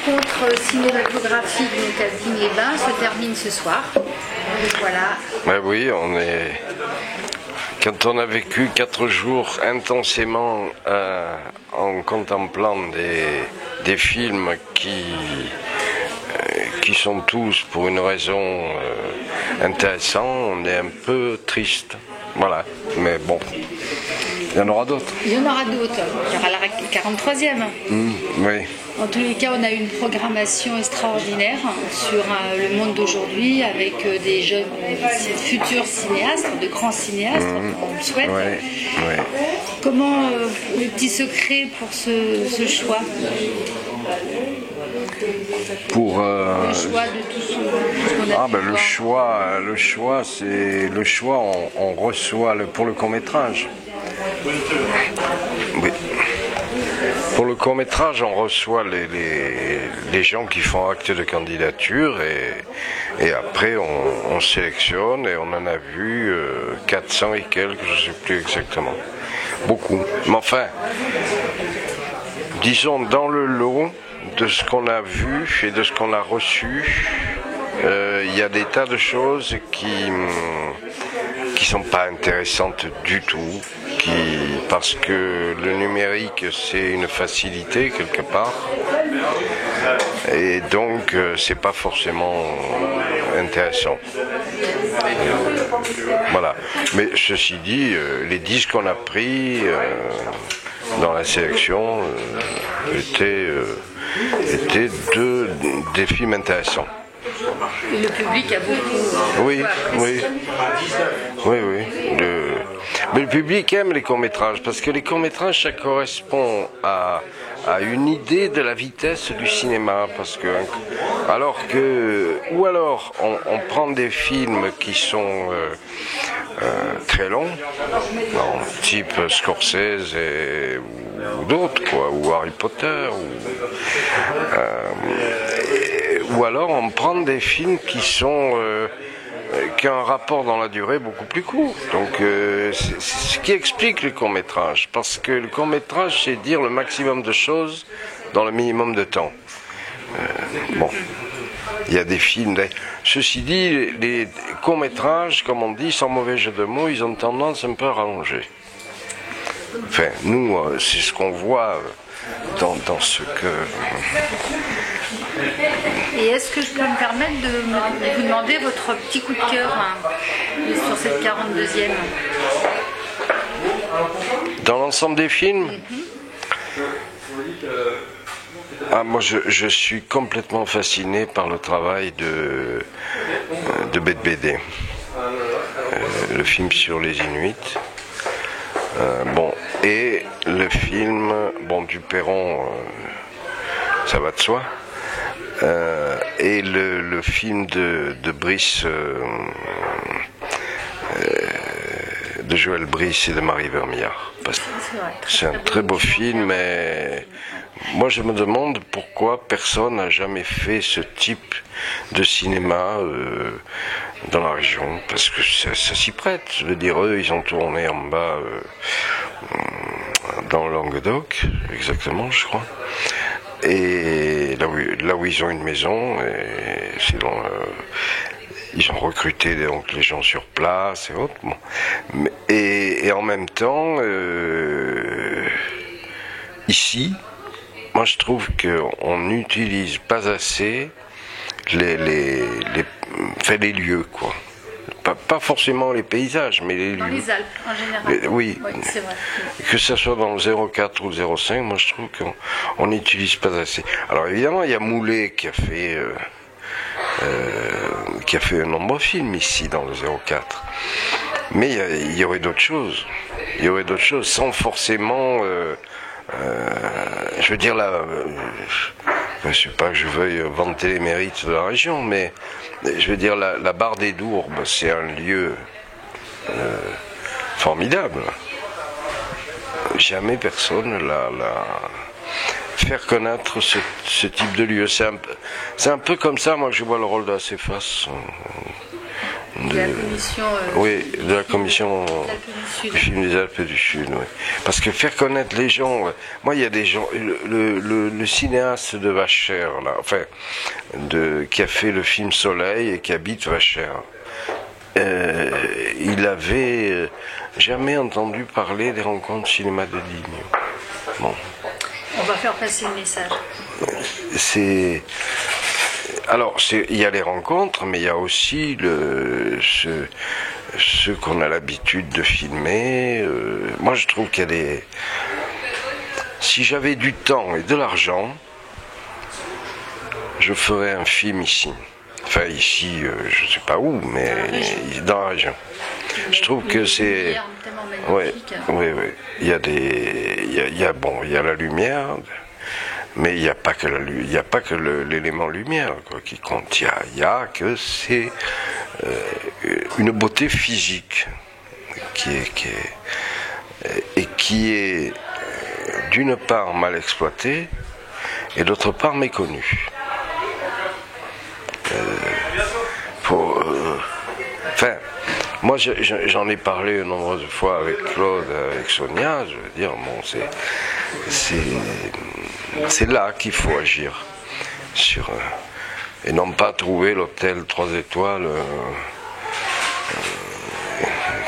rencontre cinématographique donc à Digne-les-Bains se termine ce soir. Voilà. Ben oui, quand on a vécu 4 jours intensément en contemplant des films qui sont tous pour une raison intéressante, on est un peu triste. Voilà, mais bon, il y en aura d'autres. Il y en aura d'autres. Il y aura la 43e. Oui. En tous les cas, on a une programmation extraordinaire sur le monde d'aujourd'hui avec des jeunes, futurs cinéastes, de grands cinéastes, on le souhaite. Ouais, ouais. Comment le petit secret pour ce choix? Pour le choix de tout ce qu'on a pu voir. Le choix, c'est le choix. On reçoit pour le court métrage. Oui. Pour le court métrage, on reçoit les gens qui font acte de candidature et après on sélectionne et on en a vu 400 et quelques, je ne sais plus exactement. Beaucoup. Mais enfin, disons dans le lot de ce qu'on a vu et de ce qu'on a reçu, il y a des tas de choses qui sont pas intéressantes du tout, parce que le numérique c'est une facilité quelque part et donc c'est pas forcément intéressant. Voilà. Mais ceci dit, les disques qu'on a pris dans la sélection étaient des films intéressants. Et le public a beaucoup. Oui. Mais le public aime les courts-métrages parce que les courts-métrages, ça correspond à une idée de la vitesse du cinéma. Alors on prend des films qui sont très longs, type Scorsese ou d'autres, ou Harry Potter, ou alors on prend des films qui ont un rapport dans la durée beaucoup plus court. Donc c'est ce qui explique le court-métrage, parce que le court-métrage c'est dire le maximum de choses dans le minimum de temps. Bon, il y a des films. Ceci dit, les courts-métrages, comme on dit, sans mauvais jeu de mots, ils ont tendance un peu à rallonger. Enfin, nous, c'est ce qu'on voit dans ce que... Et est-ce que je peux me permettre de vous demander votre petit coup de cœur sur cette 42e? Dans l'ensemble des films, moi je suis complètement fasciné par le travail de Bette Bédé, le film sur les Inuits. Et le film du Perron, ça va de soi. Et le film de Brice, de Joël Brice et de Marie Vermillard. C'est un très beau film, mais moi je me demande pourquoi personne n'a jamais fait ce type de cinéma dans la région, parce que ça s'y prête. Je veux dire, eux, ils ont tourné en bas dans le Languedoc, exactement, je crois. Et là où ils ont une maison, ils ont recruté donc les gens sur place et autres. Bon. Et en même temps, ici, moi je trouve qu'on n'utilise pas assez les lieux, quoi. Pas forcément les paysages, mais les lieux. Dans les Alpes, en général. Oui, c'est vrai. Que ce soit dans le 04 ou le 05, moi je trouve qu'on n'utilise pas assez. Alors évidemment, il y a Moulet qui a fait un nombreux films ici dans le 04. Mais il y aurait d'autres choses. Il y aurait d'autres choses sans forcément... je veux dire là... je ne sais pas que je veuille vanter les mérites de la région, mais je veux dire la Barre des Dourbes, c'est un lieu formidable. Jamais personne l'a faire connaître ce type de lieu. C'est un peu comme ça, moi, que je vois le rôle d'Acéphas. De la commission. Oui, de la commission du du film des Alpes du Sud. Oui. Parce que faire connaître les gens. Moi, il y a des gens. Le cinéaste de Vachères, là, enfin, qui a fait le film Soleil et qui habite Vachères. Il avait jamais entendu parler des rencontres cinéma de Digne. Bon. On va faire passer le message. Alors, il y a les rencontres, mais il y a aussi ce qu'on a l'habitude de filmer. Moi, je trouve qu'il y a des... Si j'avais du temps et de l'argent, je ferais un film ici. Enfin, ici, je ne sais pas où, mais dans la région. Je trouve que c'est... Oui. Il y a il y a la lumière... Mais il n'y a pas que l'élément lumière qui compte. Il y a que c'est une beauté physique qui est d'une part mal exploitée et d'autre part méconnue. Moi j'en ai parlé de nombreuses fois avec Claude, avec Sonia. Je veux dire, bon, c'est là qu'il faut agir et non pas trouver l'hôtel 3 étoiles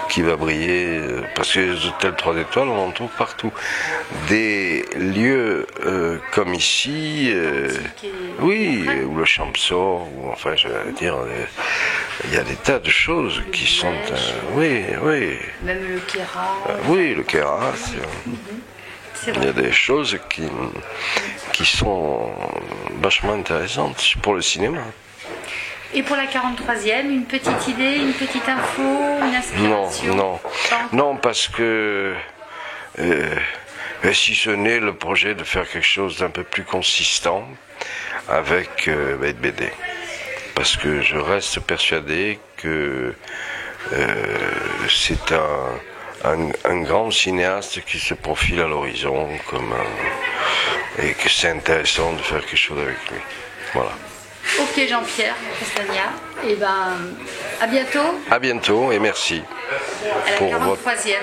qui va briller, parce que les hôtels 3 étoiles on en trouve partout. Des lieux comme ici, oui, ou le Champsor, ou enfin je veux dire, il y a des tas de choses qui sont... oui. Même le Kéra. Oui, le Kéra, il y a des choses qui sont vachement intéressantes pour le cinéma. Et pour la 43e, une petite idée, une petite info, une inspiration? Non, parce que si ce n'est le projet de faire quelque chose d'un peu plus consistant avec BD. Parce que je reste persuadé que c'est un grand cinéaste qui se profile à l'horizon et que c'est intéressant de faire quelque chose avec lui. Voilà. Ok Jean-Pierre Castagna, et à bientôt. À bientôt et merci à la 43e.